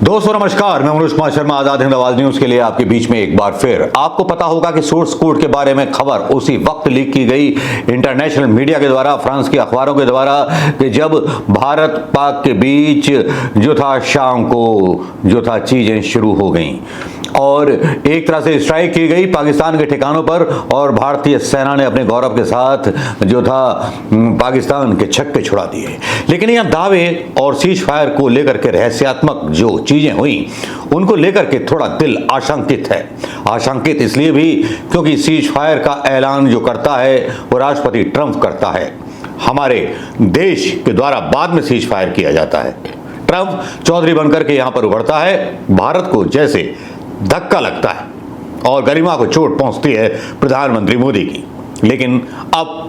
दोस्तों नमस्कार, मैं मनोज कुमार शर्मा आजाद हिंद आवाज न्यूज के लिए आपके बीच में एक बार फिर। आपको पता होगा कि सोर्स कोड के बारे में खबर उसी वक्त लीक की गई इंटरनेशनल मीडिया के द्वारा, फ्रांस की अखबारों के द्वारा, कि जब भारत पाक के बीच शाम को चीजें शुरू हो गई और एक तरह से स्ट्राइक की गई पाकिस्तान के ठिकानों पर और भारतीय सेना ने अपने गौरव के साथ पाकिस्तान के छक्के छुड़ा दिए। लेकिन यह दावे और सीज फायर को लेकर के रहस्यात्मक जो चीजें हुई उनको लेकर के थोड़ा दिल आशंकित है। आशंकित इसलिए भी क्योंकि सीज फायर का ऐलान जो करता है वो राष्ट्रपति ट्रंप करता है। हमारे देश के द्वारा बाद में सीज फायर किया जाता है। ट्रंप चौधरी बनकर के यहां पर उभरता है, भारत को जैसे धक्का लगता है और गरिमा को चोट पहुंचती है प्रधानमंत्री मोदी की। लेकिन अब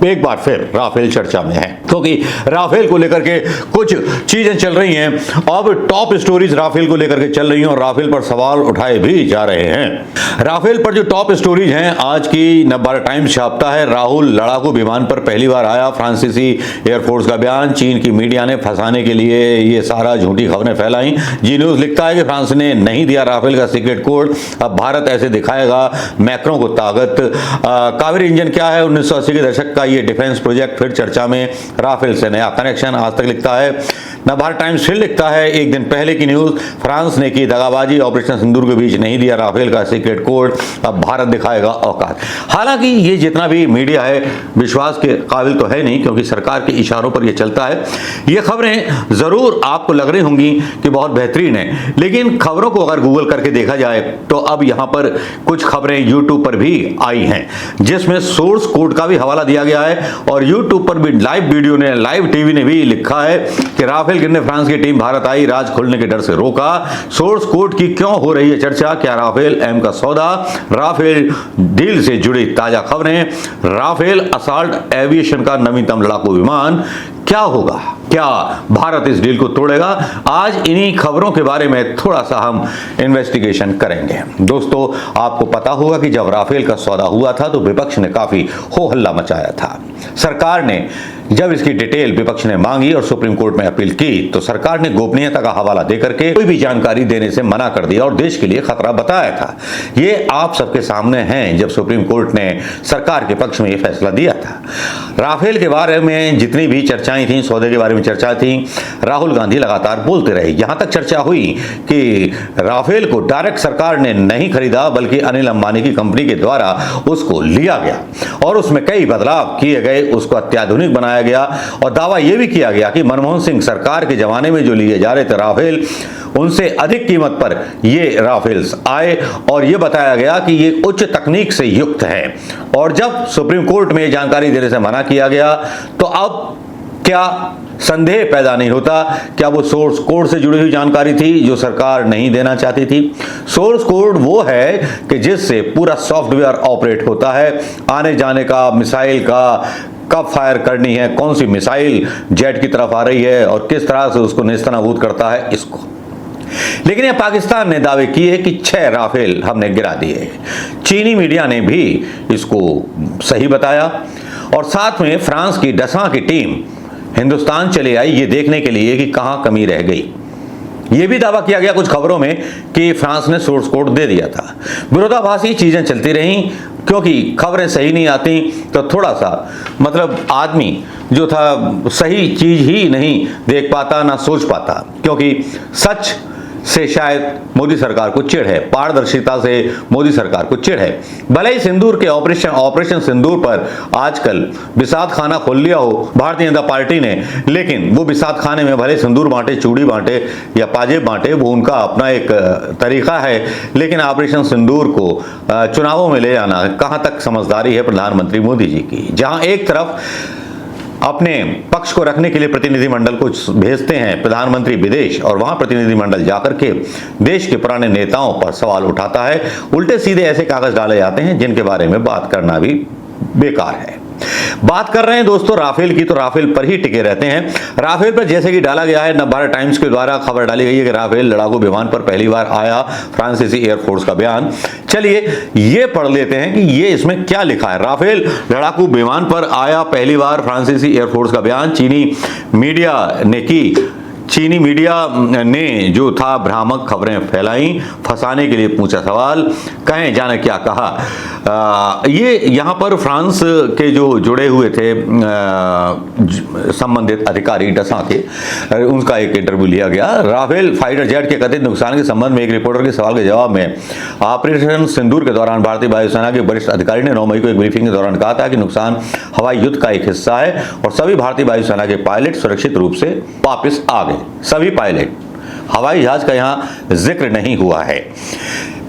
एक बार फिर राफेल चर्चा में है, क्योंकि राफेल को लेकर के कुछ चीजें चल रही हैं। अब टॉप स्टोरीज राफेल को लेकर के चल रही हैं और राफेल पर सवाल उठाए भी जा रहे हैं। राफेल पर जो टॉप स्टोरीज हैं, आज की नवभारत टाइम्स छापता है, राहुल लड़ाकू विमान पर पहली बार आया, फ्रांसीसी एयरफोर्स का बयान, चीन की मीडिया ने फंसाने के लिए ये सारा झूठी खबरें फैलाई। जी न्यूज लिखता है कि फ्रांस ने नहीं दिया राफेल का सीक्रेट कोड, अब भारत ऐसे दिखाएगा मैक्रो को ताकत। कावेरी इंजन क्या है, 1980 के दशक का ये डिफेंस प्रोजेक्ट फिर चर्चा में, राफेल से नया कनेक्शन। आज तक लिखता है, नवभारत टाइम्स फिर लिखता है एक दिन पहले की न्यूज, फ्रांस ने की दगाबाजी, ऑपरेशन सिंदूर के बीच नहीं दिया राफेल का सीक्रेट कोड, अब भारत दिखाएगा औकात। हालांकि ये जितना भी मीडिया है विश्वास के काबिल तो है नहीं, क्योंकि सरकार के इशारों पर ये चलता है। ये खबरें जरूर आपको लग रही होंगी कि बहुत बेहतरीन है, लेकिन खबरों को अगर गूगल करके देखा जाए तो अब यहां पर कुछ खबरें यूट्यूब पर भी आई हैं जिसमें सोर्स कोड का भी हवाला दिया गया है और यूट्यूब पर भी लाइव वीडियो ने, लाइव टीवी ने भी लिखा है कि राफेल गिरने फ्रांस की टीम भारत आई, राज खोलने के डर से रोका। सोर्स कोड की क्यों हो रही है चर्चा, क्या राफेल एम का सौदा, राफेल डील से जुड़ी ताजा खबरें, राफेल असाल्ट एविएशन का नवीनतम लड़ाकू विमान, क्या होगा, क्या भारत इस डील को तोड़ेगा? आज इन्हीं खबरों के बारे में थोड़ा सा हम इन्वेस्टिगेशन करेंगे। दोस्तों आपको पता होगा कि जब राफेल का सौदा हुआ था तो विपक्ष ने काफी हो हल्ला मचाया था। सरकार ने जब इसकी डिटेल विपक्ष ने मांगी और सुप्रीम कोर्ट में अपील की तो सरकार ने गोपनीयता का हवाला देकर के कोई भी जानकारी देने से मना कर दिया और देश के लिए खतरा बताया था। ये आप सबके सामने हैं जब सुप्रीम कोर्ट ने सरकार के पक्ष में यह फैसला दिया था। राफेल के बारे में जितनी भी चर्चाएं थी, सौदे के बारे में चर्चा थी, राहुल गांधी लगातार बोलते रहे। यहां तक चर्चा हुई कि राफेल को डायरेक्ट सरकार ने नहीं खरीदा बल्कि अनिल अंबानी की कंपनी के द्वारा उसको लिया गया और उसमें कई बदलाव किए गए, उसको अत्याधुनिक बनाया गया और दावा यह भी किया गया कि मनमोहन सिंह सरकार के जमाने में जो लिए जा रहे थे राफेल, उनसे अधिक कीमत पर ये राफेल्स आए और यह बताया गया कि ये उच्च तकनीक से युक्त है। और जब सुप्रीम कोर्ट में जानकारी देने से मना किया गया तो अब क्या संदेह पैदा नहीं होता, क्या वो सोर्स कोड से जुड़ी हुई जानकारी थी जो सरकार नहीं देना चाहती थी? सोर्स कोड वो है कि जिससे पूरा सॉफ्टवेयर ऑपरेट होता है, आने जाने का, मिसाइल का, कब फायर करनी है, कौन सी मिसाइल जेट की तरफ आ रही है और किस तरह से उसको नेस्तनाबूद करता है इसको। लेकिन यह पाकिस्तान ने दावे किए कि 6 राफेल हमने गिरा दिए। चीनी मीडिया ने भी इसको सही बताया और साथ में फ्रांस की डसां की टीम हिंदुस्तान चले आई ये देखने के लिए कि कहां कमी रह गई। यह भी दावा किया गया कुछ खबरों में कि फ्रांस ने सोर्स कोड दे दिया था। विरोधाभासी चीजें चलती रहीं क्योंकि खबरें सही नहीं आती तो थोड़ा सा आदमी जो था सही चीज ही नहीं देख पाता, ना सोच पाता, क्योंकि सच से शायद मोदी सरकार को चिढ़ है, पारदर्शिता से मोदी सरकार को चिढ़ है। भले ही सिंदूर के ऑपरेशन सिंदूर पर आजकल बिसात खाना खोल लिया हो भारतीय जनता पार्टी ने, लेकिन वो बिसात खाने में भले सिंदूर बांटे, चूड़ी बांटे या पाजेब बांटे, वो उनका अपना एक तरीका है। लेकिन ऑपरेशन सिंदूर को चुनावों में ले जाना कहां तक समझदारी है प्रधानमंत्री मोदी जी की, जहां एक तरफ अपने पक्ष को रखने के लिए प्रतिनिधिमंडल को भेजते हैं प्रधानमंत्री विदेश और वहां प्रतिनिधिमंडल जाकर के देश के पुराने नेताओं पर सवाल उठाता है, उल्टे सीधे ऐसे कागज डाले जाते हैं जिनके बारे में बात करना भी बेकार है। बात कर रहे हैं दोस्तों राफेल की, तो राफेल पर ही टिके रहते हैं। राफेल पर जैसे कि डाला गया है, नवभारत टाइम्स के द्वारा खबर डाली गई है कि राफेल लड़ाकू विमान पर पहली बार आया, फ्रांसीसी एयरफोर्स का बयान। चलिए ये पढ़ लेते हैं कि ये इसमें क्या लिखा है। राफेल लड़ाकू विमान पर आया पहली बार, फ्रांसीसी एयरफोर्स का बयान, चीनी मीडिया ने की चीनी मीडिया ने जो था भ्रामक खबरें फैलाई, फंसाने के लिए पूछा सवाल, कहें जाने क्या कहा। ये यहाँ पर फ्रांस के जो जुड़े हुए थे संबंधित अधिकारी डसा के, उनका एक इंटरव्यू लिया गया। राफेल फाइटर जेट के कथित नुकसान के संबंध में एक रिपोर्टर के सवाल के जवाब में ऑपरेशन सिंदूर के दौरान भारतीय वायुसेना के वरिष्ठ अधिकारी ने 9 मई को एक ब्रीफिंग के दौरान कहा था कि नुकसान हवाई युद्ध का एक हिस्सा है और सभी भारतीय वायुसेना के पायलट सुरक्षित रूप से वापस आ गए। सभी पायलट, हवाई जहाज का यहां जिक्र नहीं हुआ है।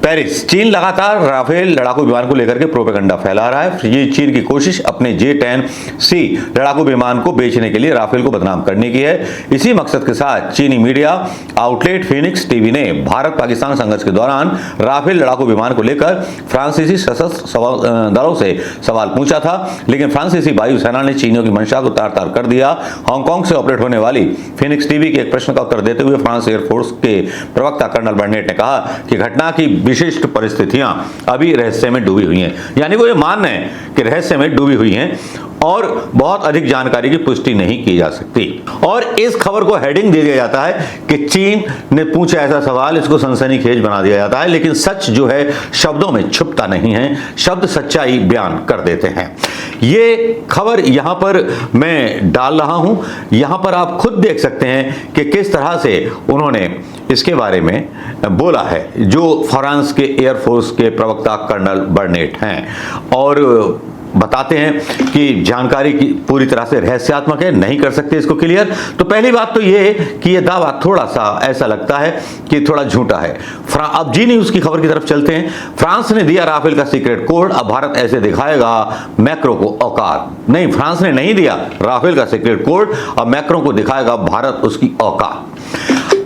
पेरिस, चीन लगातार राफेल लड़ाकू विमान को लेकर के प्रोपेगेंडा फैला रहा है। ये चीन की कोशिश अपने J-10C लड़ाकू विमान को बेचने के लिए राफेल को बदनाम करने की है। इसी मकसद के साथ चीनी मीडिया आउटलेट फीनिक्स टीवी ने भारत पाकिस्तान संघर्ष के दौरान राफेल लड़ाकू विमान को लेकर फ्रांसीसी सशस्त्र दलों से सवाल पूछा था, लेकिन फ्रांसीसी वायुसेना ने चीनियों की मंशा को तार-तार कर दिया। हांगकांग से ऑपरेट होने वाली फीनिक्स टीवी के एक प्रश्न का उत्तर देते हुए फ्रांस एयरफोर्स के प्रवक्ता कर्नल बर्नेट ने कहा कि घटना की विशिष्ट परिस्थितियां अभी रहस्य में डूबी हुई हैं। यानी वो ये मान रहे हैं कि रहस्य में डूबी हुई हैं और बहुत अधिक जानकारी की पुष्टि नहीं की जा सकती। और इस खबर को हेडिंग दे दिया जाता है कि चीन ने पूछा ऐसा सवाल, इसको सनसनीखेज बना दिया जाता है। लेकिन सच जो है शब्दों में छुपता नहीं है, शब्द सच्चाई बयान कर देते हैं। ये खबर यहां पर मैं डाल रहा हूं, यहां पर आप खुद देख सकते हैं कि किस तरह से उन्होंने इसके बारे में बोला है, जो फ्रांस के एयरफोर्स के प्रवक्ता कर्नल बर्नेट हैं, और बताते हैं कि जानकारी की पूरी तरह से रहस्यात्मक है, नहीं कर सकते इसको क्लियर। तो पहली बात तो ये है कि ये दावा थोड़ा सा ऐसा लगता है कि थोड़ा झूठा है। अब जी न्यूज की खबर की तरफ चलते हैं। फ्रांस ने दिया राफेल का सीक्रेट कोड, अब भारत ऐसे दिखाएगा मैक्रो को औकात। नहीं, फ्रांस ने नहीं दिया राफेल का सीक्रेट कोड, अब मैक्रो को दिखाएगा भारत उसकी औकात।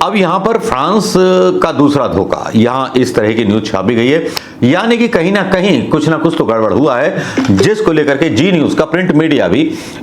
अब यहां पर फ्रांस का दूसरा धोखा, यहां इस तरह की न्यूज छापी गई है, यानी कि कहीं ना कहीं कुछ ना कुछ तो गड़बड़ हुआ है, जिसको लेकर के जी न्यूज का प्रिंट मीडिया भी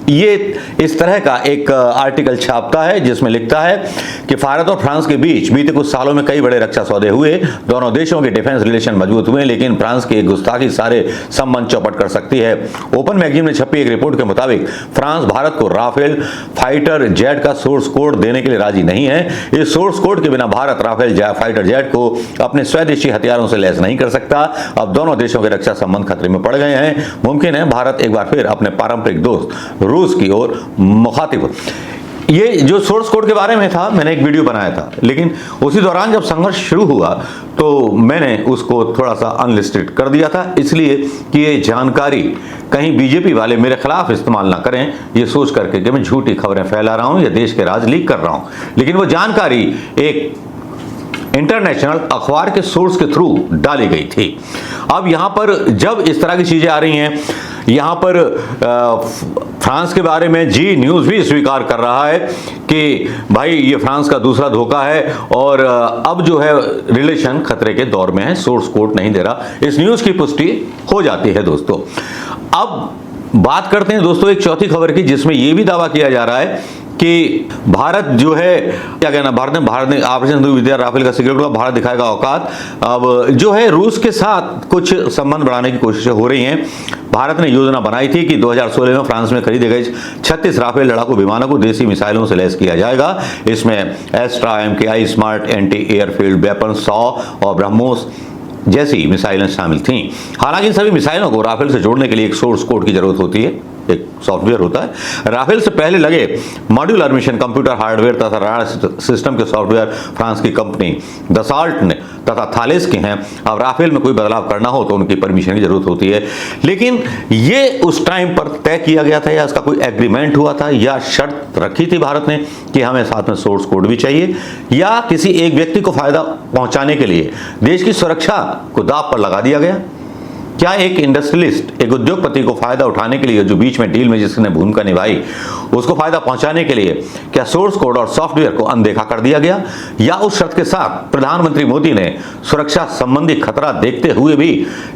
ये इस तरह का एक आर्टिकल छापता है, जिसमें लिखता है कि भारत और फ्रांस के बीच बीते कुछ सालों में कई बड़े रक्षा सौदे हुए, दोनों देशों के डिफेंस रिलेशन मजबूत हुए, लेकिन फ्रांस की एक गुस्ताखी सारे संबंध चौपट कर सकती है। ओपन मैगजीन में छपी एक रिपोर्ट के मुताबिक फ्रांस भारत को राफेल फाइटर जेट का सोर्स कोड देने के लिए राजी नहीं है। इस सोर्स कोड के बिना भारत राफेल फाइटर जेट को अपने स्वदेशी हथियारों से लैस नहीं कर सकता। अब दोनों देशों के रक्षा संबंध खतरे में पड़ गए हैं। मुमकिन है भारत एक बार फिर अपने पारंपरिक दोस्त रूस की ओर मुखातिब। ये जो सोर्स कोड के बारे में था, मैंने एक वीडियो बनाया था, लेकिन उसी दौरान जब संघर्ष शुरू हुआ तो मैंने उसको थोड़ा सा अनलिस्टेड कर दिया था, इसलिए कि ये जानकारी कहीं बीजेपी वाले मेरे खिलाफ इस्तेमाल ना करें, ये सोच करके कि मैं झूठी खबरें फैला रहा हूं या देश के राज लीक कर रहा हूं। लेकिन वो जानकारी एक इंटरनेशनल अखबार के सोर्स के थ्रू डाली गई थी। अब यहां पर जब इस तरह की चीजें आ रही हैं, यहां पर फ्रांस के बारे में जी न्यूज भी स्वीकार कर रहा है कि भाई ये फ्रांस का दूसरा धोखा है और अब जो है रिलेशन खतरे के दौर में है, सोर्स कोड नहीं दे रहा। इस न्यूज की पुष्टि हो जाती है दोस्तों। अब बात करते हैं दोस्तों एक चौथी खबर की, जिसमें यह भी दावा किया जा रहा है कि भारत जो है क्या कहना, भारत ने ऑपरेशन सिंदूर विद्या राफेल का सीक्रेट कोड, भारत दिखाएगा औकात। अब जो है रूस के साथ कुछ संबंध बढ़ाने की कोशिशें हो रही हैं। भारत ने योजना बनाई थी कि 2016 में फ्रांस में खरीदे गए 36 राफेल लड़ाकू विमानों को देसी मिसाइलों से लैस किया जाएगा। इसमें Astra, MKI, smart anti airfield weapon 100 और ब्रह्मोस जैसी मिसाइलें शामिल थीं। हालांकि इन सभी मिसाइलों को राफेल से जोड़ने के लिए एक सोर्स कोड की जरूरत होती है, एक सॉफ्टवेयर होता है। राफेल से पहले लगे मॉड्यूलर मिशन कंप्यूटर हार्डवेयर तथा राडार सिस्टम के सॉफ्टवेयर फ्रांस की कंपनी दसाल्ट ने तथा थालेस के हैं। अब राफेल में कोई बदलाव करना हो तो उनकी परमिशन की जरूरत होती है। लेकिन ये उस टाइम पर तय किया गया था या इसका कोई एग्रीमेंट हुआ था या शर्त रखी थी भारत ने कि हमें साथ में सोर्स कोड भी चाहिए, या किसी एक व्यक्ति को फायदा पहुंचाने के लिए देश की सुरक्षा को दांव पर लगा दिया गया? क्या एक इंडस्ट्रियलिस्ट, एक उद्योगपति को फायदा उठाने के लिए, जो बीच में डील में जिसने भूमिका निभाई, उसको फायदा पहुंचाने के लिए क्या सोर्स कोड और सॉफ्टवेयर को अनदेखा कर दिया गया? या उस शर्त के साथ प्रधानमंत्री मोदी ने सुरक्षा संबंधी खतरा देखते हुए भी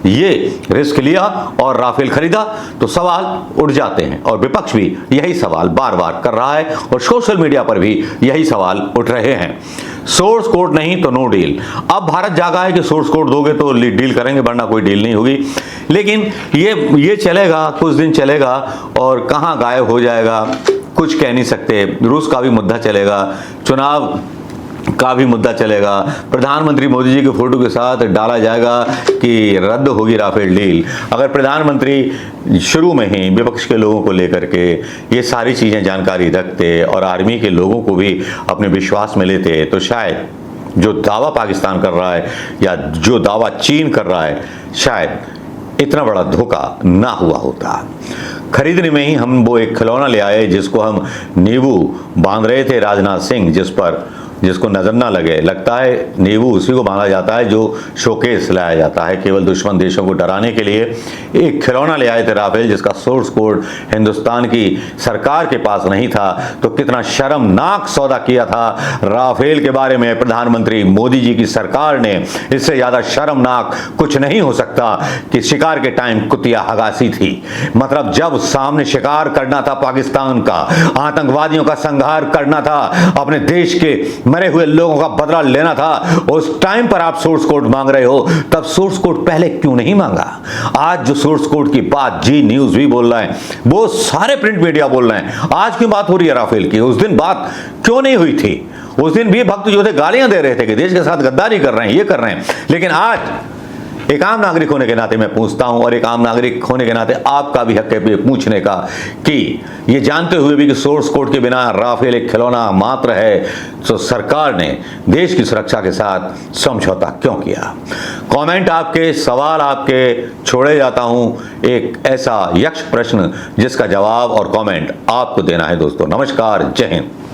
ये रिस्क लिया और राफेल खरीदा? तो सवाल उठ जाते हैं और विपक्ष भी यही सवाल बार बार कर रहा है और सोशल मीडिया पर भी यही सवाल उठ रहे हैं। सोर्स कोड नहीं तो नो डील। अब भारत जागा है कि सोर्स कोड दोगे तो डील करेंगे, वरना कोई डील नहीं होगी। लेकिन ये चलेगा, कुछ दिन चलेगा और कहां गायब हो जाएगा कुछ कह नहीं सकते। रूस का भी मुद्दा चलेगा, चुनाव का भी मुद्दा चलेगा, प्रधानमंत्री मोदी जी के फोटो के साथ डाला जाएगा कि रद्द होगी राफेल डील। अगर प्रधानमंत्री शुरू में ही विपक्ष के लोगों को लेकर के ये सारी चीज़ें जानकारी रखते और आर्मी के लोगों को भी अपने विश्वास में लेते, तो शायद जो दावा पाकिस्तान कर रहा है या जो दावा चीन कर रहा है, शायद इतना बड़ा धोखा ना हुआ होता। खरीदने में ही हम वो एक खिलौना ले आए जिसको हम नींबू बांध रहे थे राजनाथ सिंह, जिसको नजर ना लगे। लगता है नींबू उसी को बांधा जाता है जो शोकेस लाया जाता है केवल दुश्मन देशों को डराने के लिए। एक खिलौना ले आए थे राफेल, जिसका सोर्स कोड हिंदुस्तान की सरकार के पास नहीं था। तो कितना शर्मनाक सौदा किया था राफेल के बारे में प्रधानमंत्री मोदी जी की सरकार ने। इससे ज्यादा शर्मनाक कुछ नहीं हो सकता कि शिकार के टाइम कुतिया हगासी थी। मतलब जब सामने शिकार करना था पाकिस्तान का, आतंकवादियों का संहार करना था, अपने देश के मरे हुए लोगों का बदला लेना था, उस टाइम पर आप सोर्स कोड मांग रहे हो। तब सोर्स कोड पहले क्यों नहीं मांगा? आज जो सोर्स कोड की बात जी न्यूज भी बोल रहा है, वो सारे प्रिंट मीडिया बोल रहे हैं, आज की बात हो रही है राफेल की। उस दिन बात क्यों नहीं हुई थी? उस दिन भी भक्त जो थे गालियां दे रहे थे कि देश के साथ गद्दारी कर रहे हैं, ये कर रहे हैं। लेकिन आज एक आम नागरिक होने के नाते मैं पूछता हूं, और एक आम नागरिक होने के नाते आपका भी हक है पूछने का, कि ये जानते हुए भी कि सोर्स कोड के बिना राफेल एक खिलौना मात्र है, तो सरकार ने देश की सुरक्षा के साथ समझौता क्यों किया? कमेंट आपके, सवाल आपके छोड़े जाता हूं। एक ऐसा यक्ष प्रश्न जिसका जवाब और कमेंट आपको देना है दोस्तों। नमस्कार, जय हिंद।